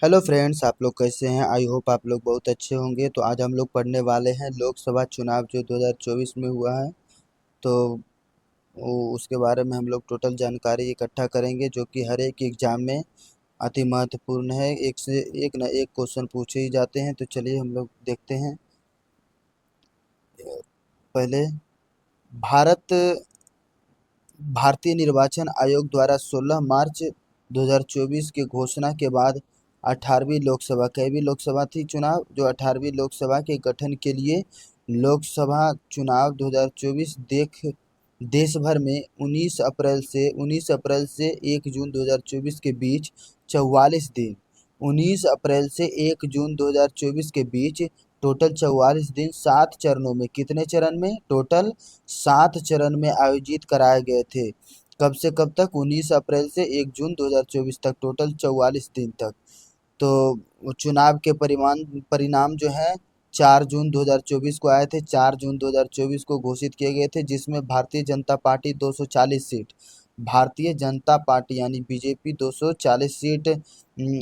Hello friends, आप लोग कैसे हैं? आई होप आप लोग बहुत अच्छे होंगे। तो आज हम लोग पढ़ने वाले हैं लोकसभा चुनाव जो 2024 में हुआ है। तो उसके बारे में हम लोग टोटल जानकारी इकट्ठा करेंगे, जो कि हर एक एग्जाम में अति महत्वपूर्ण है। एक से एक न एक क्वेश्चन पूछे ही जाते हैं। तो चलिए हम लोग देखते हैं। पहले भारत भारतीय निर्वाचन आयोग द्वारा 16 मार्च 2024 की घोषणा के बाद 18वीं लोकसभा कैवी लोकसभा थी चुनाव, जो 18वीं लोकसभा के गठन के लिए लोकसभा चुनाव 2024 देश भर में 19 अप्रैल से 1 जून 2024 के बीच 44 दिन 19 अप्रैल से 1 जून 2024 के बीच टोटल 44 दिन 7 चरणों में, कितने चरण में? टोटल 7 चरण में आयोजित कराए गए थे। कब से कब तक? 19 अप्रैल से 1 जून 2024 तक, टोटल 44 दिन तक। तो चुनाव के परिणाम जो है 4 जून 2024 को आए थे। 4 जून 2024 को घोषित किए गए थे, जिसमें Bharatiya Janata party 240 seat, Bharatiya Janata party यानी बीजेपी 240 सीट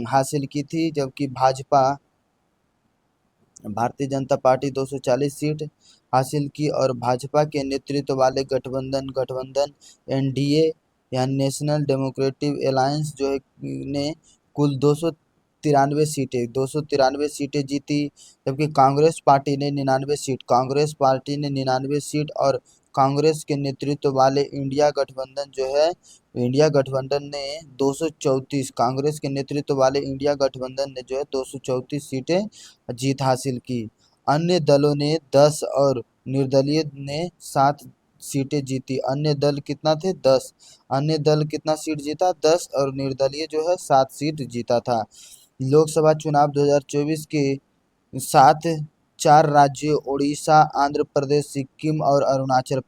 हासिल की थी, जबकि भारतीय जनता पार्टी 240 सीट हासिल की। और भाजपा के नेतृत्व वाले गठबंधन एनडीए यानी नेशनल डेमोक्रेटिक अलायंस जो है ने कुल 293 सीटें जीती। जबकि कांग्रेस पार्टी ने 99 सीट और कांग्रेस के नेतृत्व वाले इंडिया गठबंधन ने 234 कांग्रेस के नेतृत्व वाले इंडिया गठबंधन ने जो है 234 सीटें जीत हासिल की। अन्य दलों ने 10 और निर्दलीय ने 7 सीटें जीती। अन्य दल कितना थे? 10। अन्य दल कितना सीट जीता? 10। और निर्दलीय जो है 7 सीट जीता था। लोकसभा चुनाव 2024 के 4 राज्यों उड़ीसा, आंध्र प्रदेश, सिक्किम और अरुणाचल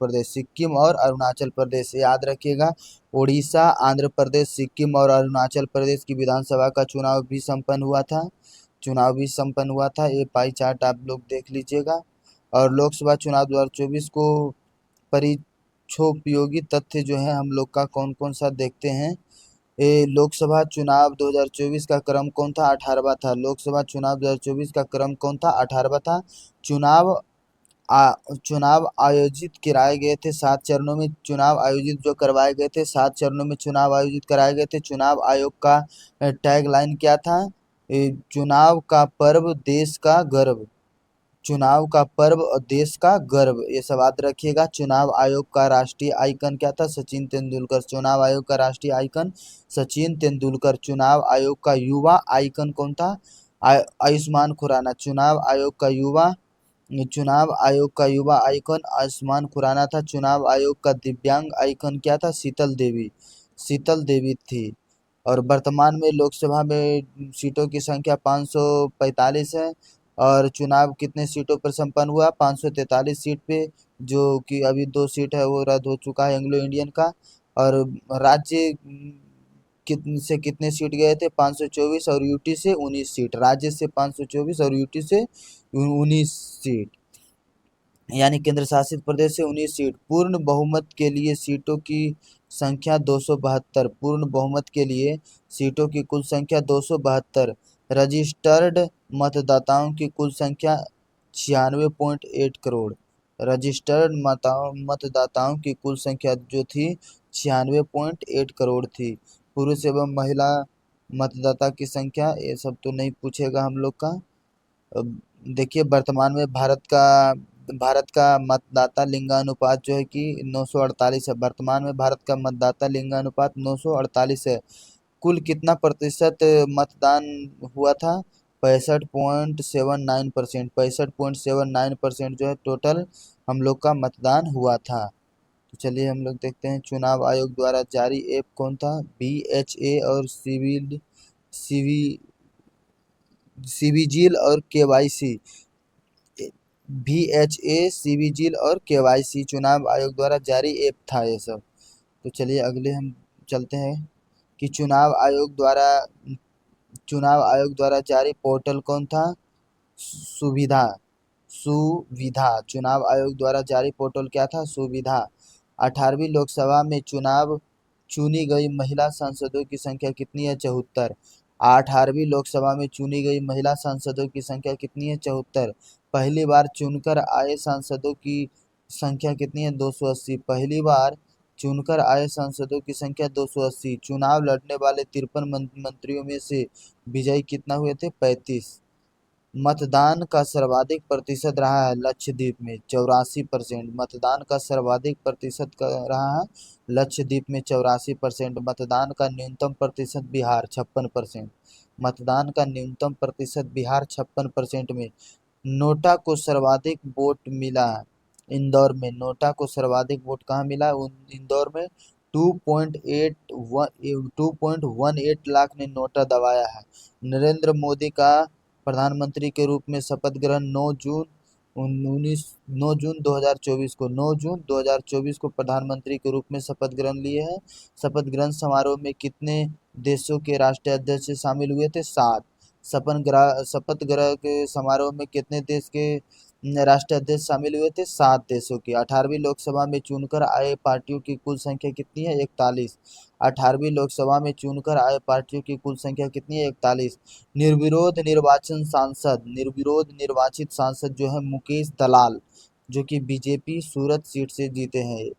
प्रदेश, याद रखिएगा। उड़ीसा, आंध्र प्रदेश, सिक्किम और अरुणाचल प्रदेश की विधानसभा का चुनाव भी संपन्न हुआ था। ये पाई चार्ट आप लोग देख लीजिएगा। और लोकसभा चुनाव 2024 को परिक्षोपयोगी तथ्य जो है हम लोग का कौन कौन सा देखते हैं। लोकसभा चुनाव 2024 का क्रम कौन था? 18वां था। लोकसभा चुनाव 2024 का क्रम कौन था? 18वां था। चुनाव आयोजित कराए गए थे 7 चरणों में। चुनाव आयोजित जो करवाए गए थे 7 चरणों में चुनाव आयोजित कराए गए थे। चुनाव आयोग का टैगलाइन क्या था? चुनाव का पर्व देश का गर्व। चुनाव का पर्व और देश का गर्व, ये सब याद रखिएगा। चुनाव आयोग का राष्ट्रीय आइकन क्या था? सचिन तेंदुलकर। चुनाव आयोग का राष्ट्रीय आइकन सचिन तेंदुलकर। चुनाव आयोग का युवा आइकन कौन था? आयुष्मान खुराना। चुनाव आयोग का युवा आइकन आयुष्मान खुराना था। चुनाव आयोग का दिव्यांग आइकन क्या था? शीतल देवी थी। और वर्तमान में लोकसभा में सीटों की संख्या 545 है। और चुनाव कितने सीटों पर संपन्न हुआ? 543 सीट पे, जो कि अभी 2 सीट है वो रद्द हो चुका है एंग्लो इंडियन का। और राज्य कितने सीट गए थे? 524 और यूटी से 19 सीट। राज्य से 524 और यूटी से 19 सीट, यानी केंद्र शासित प्रदेश से 19 सीट। पूर्ण बहुमत के लिए सीटों की संख्या 272। पूर्ण बहुमत के लिए सीटों की कुल संख्या 272। रजिस्टर्ड मतदाताओं की कुल संख्या 96.8 करोड़। रजिस्टर्ड मतदाताओं की कुल संख्या जो थी 96.8 करोड़ थी। पुरुष एवं महिला मतदाता की संख्या ये सब तो नहीं पूछेगा हम लोग का। देखिए, वर्तमान में भारत का मतदाता लिंगानुपात जो है कि 948 है। वर्तमान में भारत का मतदाता लिंगानुपात 948 है। कुल कितना प्रतिशत मतदान हुआ था? 65.79%। 65.79% जो है टोटल हम लोग का मतदान हुआ था। तो चलिए हम लोग देखते हैं चुनाव आयोग द्वारा जारी ऐप कौन था। BHA और सीविजिल और KYC। CVGIL और KYC चुनाव आयोग द्वारा जारी ऐप था ये सब। तो चलिए अगले हम चलते हैं कि चुनाव आयोग द्वारा जारी पोर्टल कौन था? सुविधा सुविधा चुनाव आयोग द्वारा जारी पोर्टल क्या था? सुविधा। 18वीं लोकसभा में चुनी गई महिला सांसदों की संख्या कितनी है? 74। 18वीं लोकसभा में चुनी गई महिला सांसदों की संख्या कितनी है? 74। पहली बार चुनकर आए सांसदों की संख्या कितनी है? 280। पहली बार चुनकर आए सांसदों की संख्या 280। चुनाव लड़ने वाले 53 मंत्रियों में से विजयी कितना हुए थे? 35। मतदान का सर्वाधिक प्रतिशत रहा है लक्षद्वीप में 84%। मतदान का सर्वाधिक प्रतिशत रहा है लक्षद्वीप में 84%। मतदान का न्यूनतम प्रतिशत बिहार 56%। मतदान का न्यूनतम प्रतिशत बिहार 56% में। नोटा को सर्वाधिक वोट मिला है इंदौर में। नोटा को सर्वाधिक वोट कहाँ मिला है? इंदौर में 2.18 लाख ने नोटा दबाया है। नरेंद्र मोदी का प्रधानमंत्री के रूप में शपथ ग्रहण 9 जून 2024 को 9 जून 2024 को प्रधानमंत्री के रूप में शपथ ग्रहण लिए हैं। शपथ ग्रहण समारोह में कितने देशों के राष्ट्रीय अध्यक्ष शामिल हुए थे? 7। शपथ ग्रहण के समारोह में कितने देश के राष्ट्रीय अध्यक्ष शामिल हुए थे? 7 देशों की। 18वीं लोकसभा में चुनकर आए पार्टियों की कुल संख्या कितनी है? 41। 18वीं लोकसभा में चुनकर आए पार्टियों की कुल संख्या कितनी है? 41। निर्विरोध निर्वाचित सांसद जो है मुकेश दलाल, जो कि बीजेपी सूरत सीट से जीते हैं,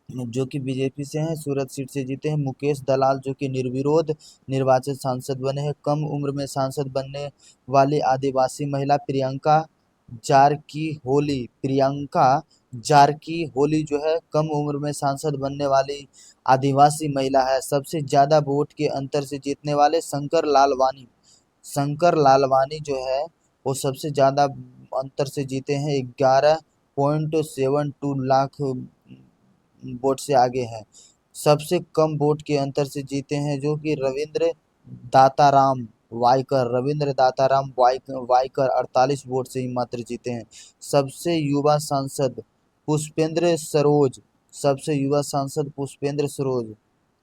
जो कि बीजेपी से हैं, सूरत सीट से जीते हैं। मुकेश दलाल जो कि निर्विरोध निर्वाचित सांसद बने हैं। कम उम्र में सांसद बनने वाली आदिवासी महिला प्रियंका जारकी होली जो है कम उम्र में सांसद बनने वाली आदिवासी महिला है। सबसे ज्यादा वोट के अंतर से जीतने वाले शंकर लालवानी जो है वो सबसे ज्यादा अंतर से जीते हैं। 11.72 लाख वोट से आगे हैं। सबसे कम वोट के अंतर से जीते हैं जो कि रविंद्र दाताराम वाइकर 48 वोट से ही मात्र जीते हैं। सबसे युवा सांसद पुष्पेंद्र सरोज सबसे युवा सांसद पुष्पेंद्र सरोज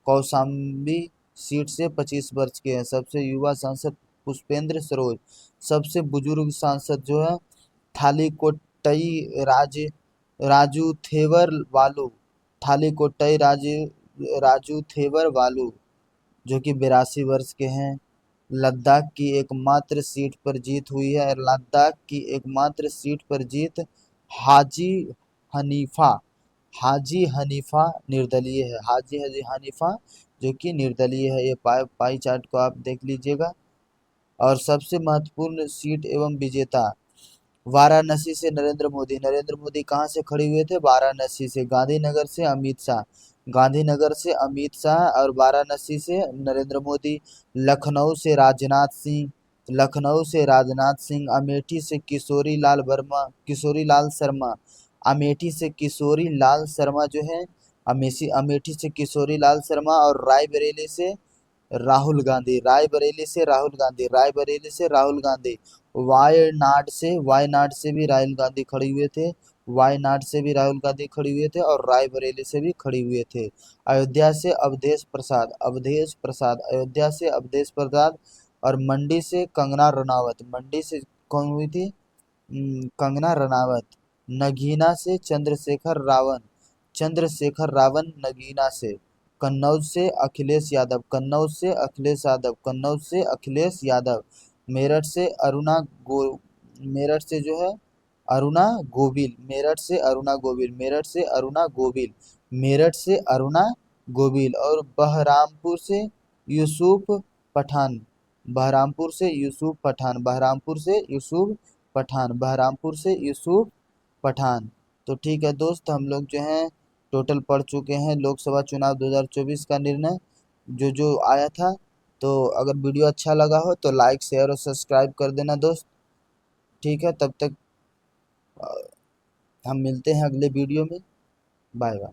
कौशाम्बी सीट से 25 वर्ष के हैं। सबसे युवा सांसद पुष्पेंद्र सरोज। सबसे बुजुर्ग सांसद जो है थालीकोट्टई राजू थेवर वालू थालीकोट्टई राजू थेवर वालू जो कि 82 वर्ष के हैं। लद्दाख की एकमात्र सीट पर जीत हुई है। लद्दाख की एकमात्र सीट पर जीत हाजी हनीफा हाजी हनीफा निर्दलीय है। हाजी हनीफा जो कि निर्दलीय है। ये पाई चार्ट को आप देख लीजिएगा। और सबसे महत्वपूर्ण सीट एवं विजेता वाराणसी से नरेंद्र मोदी कहाँ से खड़े हुए थे? वाराणसी से। गांधीनगर से अमित शाह और वाराणसी से नरेंद्र मोदी। लखनऊ से राजनाथ सिंह। किशोरी लाल शर्मा अमेठी से किशोरी लाल शर्मा जो है अमेठी से किशोरी लाल शर्मा। और रायबरेली से राहुल गांधी। वायनाड से भी राहुल गांधी खड़े हुए थे। और रायबरेली से भी खड़े हुए थे। अयोध्या से अवधेश प्रसाद और मंडी से कौन हुई थी? कंगना रनावत। चंद्रशेखर रावण नगीना से। कन्नौज से अखिलेश यादव। मेरठ से मेरठ से जो है मेरठ से अरुणा गोविल। और पठान बहरामपुर से यूसुफ पठान। तो ठीक है दोस्त, हम लोग जो हैं टोटल पढ़ चुके हैं लोकसभा चुनाव 2024 का निर्णय जो जो आया था। तो अगर वीडियो अच्छा लगा हो तो लाइक शेयर और सब्सक्राइब कर देना दोस्त। ठीक है, तब तक हम मिलते हैं अगले वीडियो में। Bye bye.